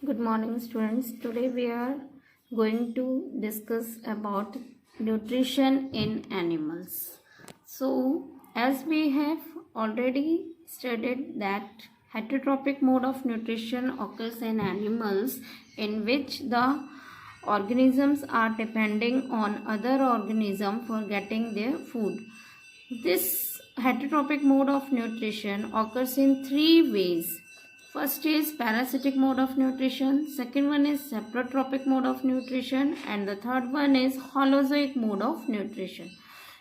Good morning, students. Today we are going to discuss about nutrition in animals. So, as we have already studied that heterotrophic mode of nutrition occurs in animals in which the organisms are depending on other organism for getting their food. This heterotrophic mode of nutrition occurs in three ways. First is parasitic mode of nutrition, second one is saprotrophic mode of nutrition, and the third one is holozoic mode of nutrition.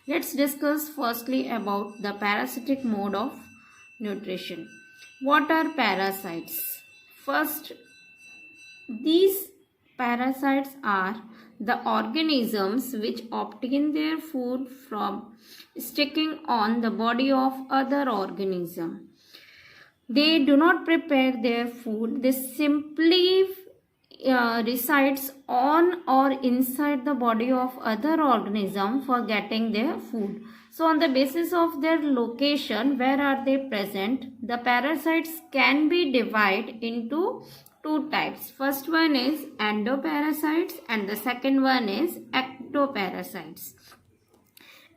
Let's discuss firstly about the parasitic mode of nutrition. What are parasites? First, these parasites are the organisms which obtain their food from sticking on the body of other organism. They do not prepare their food. They simply resides on or inside the body of other organism for getting their food. So on the basis of their location, where are they present, the parasites can be divided into two types. First one is endoparasites and the second one is ectoparasites.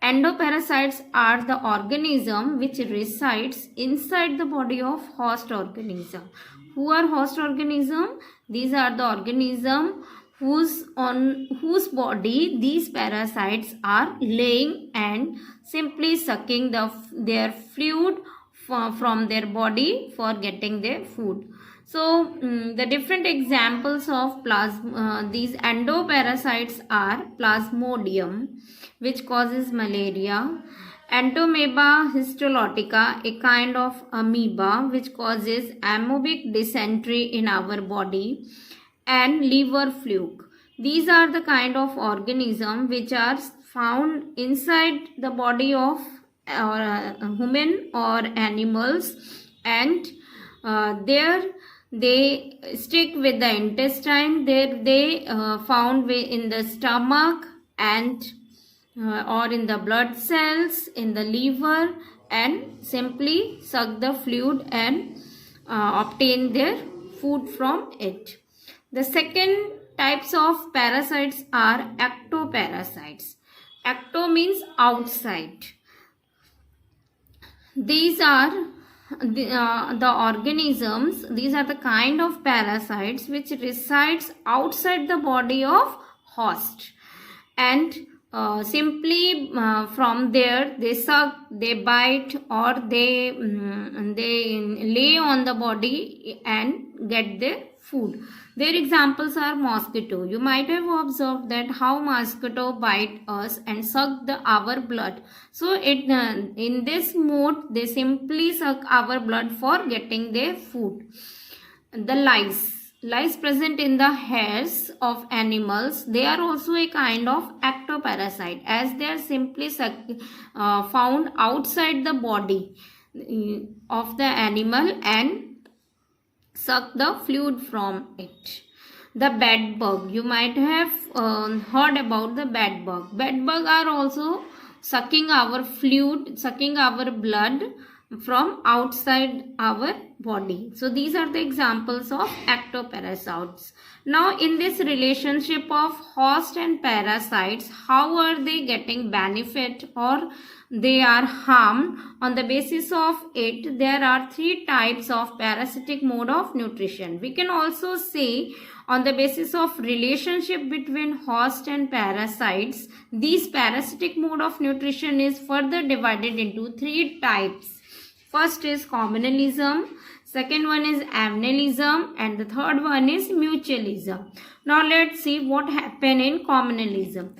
Endoparasites are the organism which resides inside the body of host organism. Who are host organism? These are the organism whose body these parasites are laying and simply sucking their fluid from their body for getting their food. So the different examples of these endoparasites are Plasmodium, which causes malaria, Entomeba histolytica, a kind of amoeba which causes amoebic dysentery in our body, and liver fluke. These are the kind of organism which are found inside the body of human or animals, and there they stick with the intestine. There they found in the stomach and or in the blood cells, in the liver, and simply suck the fluid and obtain their food from it. The second types of parasites are ectoparasites. Ecto means outside. These are the organisms, these are the kind of parasites which resides outside the body of host, and simply from there they suck, they bite, or they lay on the body and get their food. Their examples are mosquito. You might have observed that how mosquito bite us and suck our blood. So in this mode they simply suck our blood for getting their food. The lice present in the hairs of animals, they are also a kind of ectoparasite, as they are simply found outside the body of the animal and suck the fluid from it. The bed bug, you might have heard about the bed bug. Bed bug are also sucking our fluid, sucking our blood from outside our body. So these are the examples of ectoparasites. Now in this relationship of host and parasites, how are they getting benefit or they are harmed? On the basis of it, there are three types of parasitic mode of nutrition. We can also say on the basis of relationship between host and parasites, this parasitic mode of nutrition is further divided into three types. First is communalism, second one is amnalism, and the third one is mutualism. Now let's see what happened in communalism.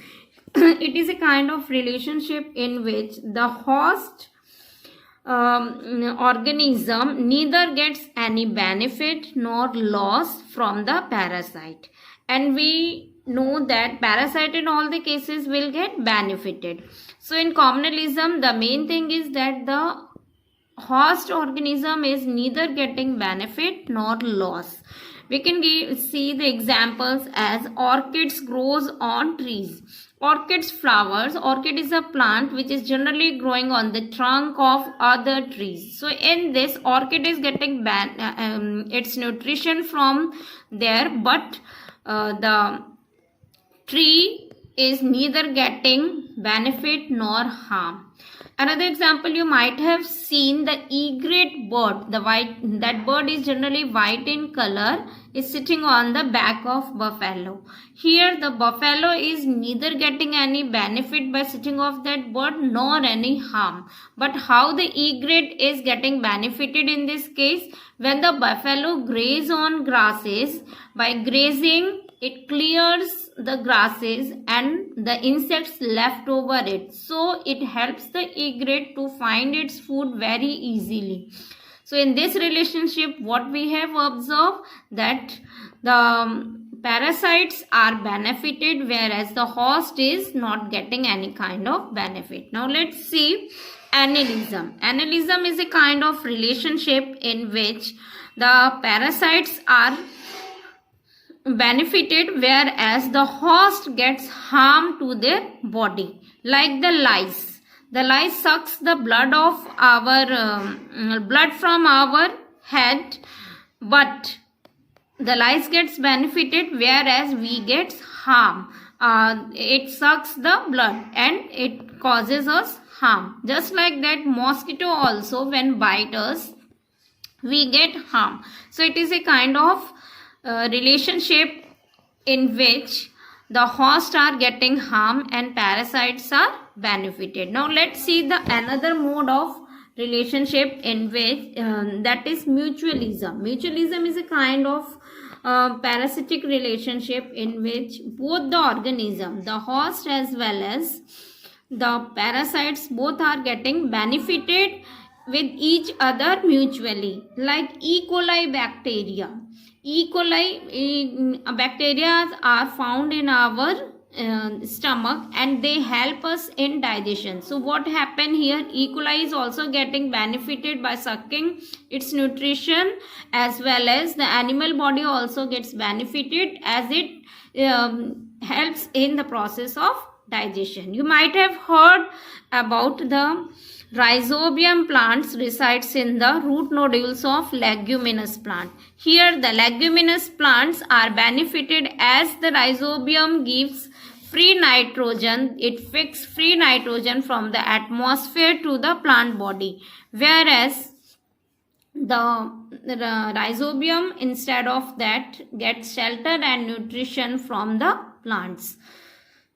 It is a kind of relationship in which the host organism neither gets any benefit nor loss from the parasite, and we know that parasite in all the cases will get benefited. So in communalism, the main thing is that the host organism is neither getting benefit nor loss. We can see the examples as orchids grows on trees. Orchids flowers. Orchid is a plant which is generally growing on the trunk of other trees. So in this, orchid is getting its nutrition from there, but the tree is neither getting benefit nor harm. Another example, you might have seen the egret bird. That bird is generally white in color, is sitting on the back of buffalo. Here the buffalo is neither getting any benefit by sitting off that bird nor any harm. But how the egret is getting benefited in this case? When the buffalo graze on grasses, by grazing it clears the grasses and the insects left over it. So it helps the egret to find its food very easily. So in this relationship, what we have observed, that the parasites are benefited whereas the host is not getting any kind of benefit. Now let's see annalism. Annalism is a kind of relationship in which the parasites are benefited whereas the host gets harm to their body. Like the lice. The lice sucks the blood of our blood from our head, but the lice gets benefited whereas we gets harm. It sucks the blood and it causes us harm. Just like that, mosquito also when bite us, we get harm. So it is a kind of relationship in which the hosts are getting harm and parasites are benefited. Now let's see the another mode of relationship in which that is mutualism. Mutualism is a kind of parasitic relationship in which both the organism, the host as well as the parasites, both are getting benefited with each other mutually. Like E. coli bacteria. E. coli bacteria are found in our stomach and they help us in digestion. So what happened here? E. coli is also getting benefited by sucking its nutrition, as well as the animal body also gets benefited as it helps in the process of digestion. You might have heard about the Rhizobium plants resides in the root nodules of leguminous plant. Here the leguminous plants are benefited as the rhizobium gives free nitrogen. It fixes free nitrogen from the atmosphere to the plant body, whereas the rhizobium instead of that gets shelter and nutrition from the plants.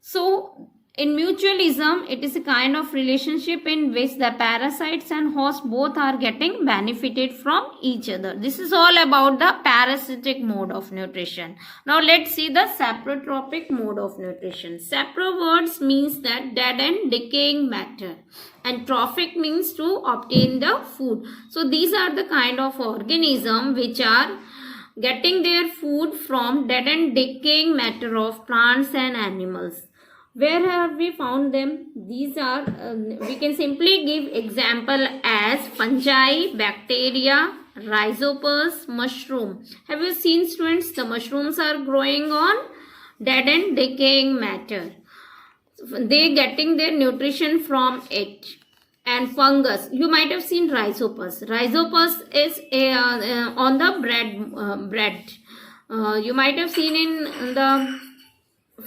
So in mutualism, it is a kind of relationship in which the parasites and host both are getting benefited from each other. This is all about the parasitic mode of nutrition. Now let's see the saprotropic mode of nutrition. Sapro words means that dead and decaying matter, and trophic means to obtain the food. So these are the kind of organism which are getting their food from dead and decaying matter of plants and animals. Where have we found them? These are, we can simply give example as fungi, bacteria, rhizopus, mushroom. Have you seen, students? The mushrooms are growing on dead and decaying matter. They getting their nutrition from it. And fungus, you might have seen rhizopus. Rhizopus is on the bread. You might have seen in the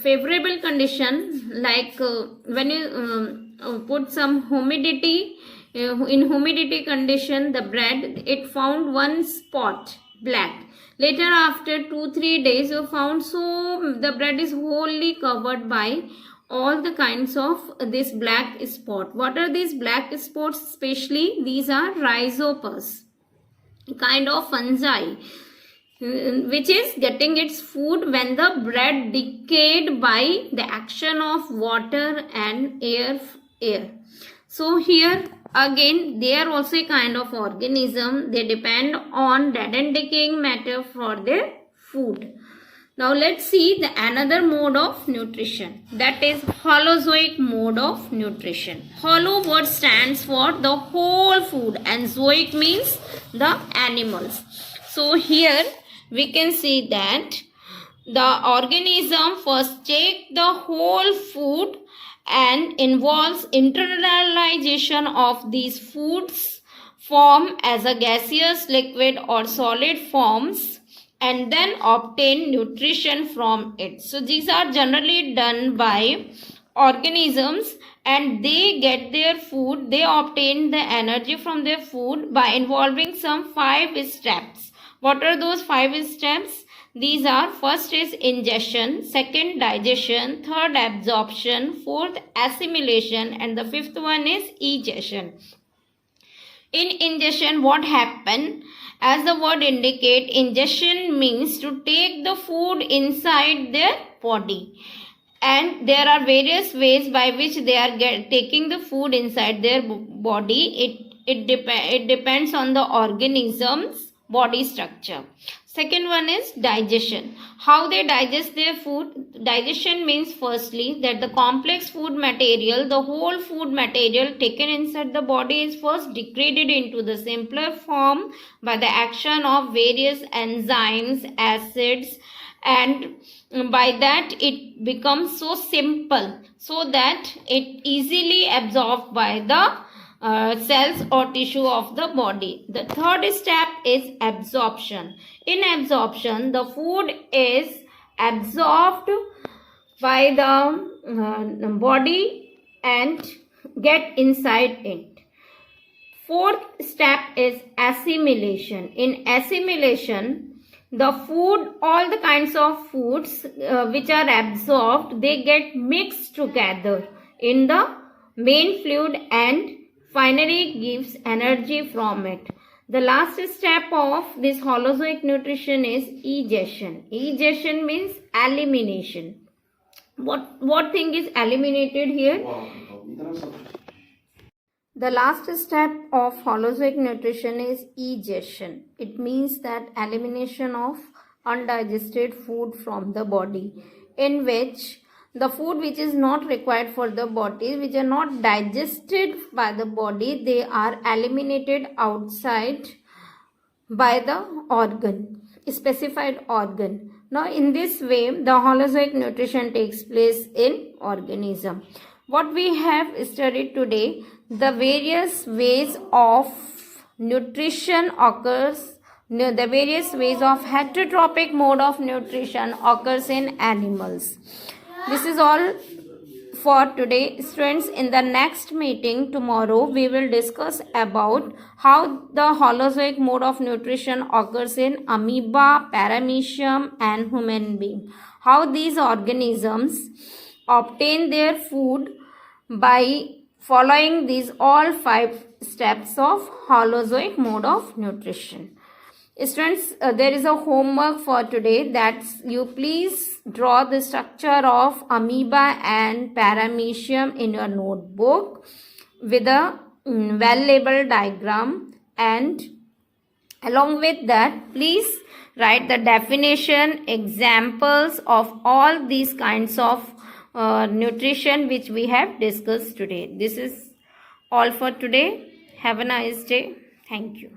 favorable condition, like when you put some humidity, in humidity condition, the bread, it found one spot black. Later, after 2-3 days, you found so the bread is wholly covered by all the kinds of this black spot. What are these black spots? Especially these are rhizopus, kind of fungi, which is getting its food when the bread decayed by the action of water and air. So here again they are also a kind of organism. They depend on dead and decaying matter for their food. Now let's see the another mode of nutrition, that is holozoic mode of nutrition. Holo word stands for the whole food and zoic means the animals. So here we can see that the organism first take the whole food and involves internalization of these foods form as a gaseous, liquid or solid forms and then obtain nutrition from it. So these are generally done by organisms and they get their food, they obtain the energy from their food by involving some 5 steps. What are those 5 steps? These are: first is ingestion, second digestion, third absorption, fourth assimilation and the fifth one is egestion. In ingestion, what happen? As the word indicate, ingestion means to take the food inside their body. And there are various ways by which they are taking the food inside their body. It depends on the organism's body structure. Second one is digestion. How they digest their food? Digestion means firstly that the complex food material, the whole food material taken inside the body is first degraded into the simpler form by the action of various enzymes, acids, and by that it becomes so simple so that it easily absorbed by the cells or tissue of the body. The third step is absorption. In absorption, the food is absorbed by the body and get inside it. Fourth step is assimilation. In assimilation, the food, all the kinds of foods which are absorbed, they get mixed together in the main fluid and finally gives energy from it. The last step of this holozoic nutrition is egestion. Egestion means elimination. What thing is eliminated here? The last step of holozoic nutrition is egestion. It means that elimination of undigested food from the body, in which the food which is not required for the body, which are not digested by the body, they are eliminated outside by the organ, specified organ. Now in this way the holozoic nutrition takes place in organism. What we have studied today, the various ways of nutrition occurs, the various ways of heterotrophic mode of nutrition occurs in animals. This is all for today, students. In the next meeting tomorrow, we will discuss about how the holozoic mode of nutrition occurs in amoeba, paramecium and human being. How these organisms obtain their food by following these all 5 steps of holozoic mode of nutrition. Students, there is a homework for today, that you please draw the structure of amoeba and paramecium in your notebook with a well-labeled diagram, and along with that please write the definition, examples of all these kinds of nutrition which we have discussed today. This is all for today. Have a nice day. Thank you.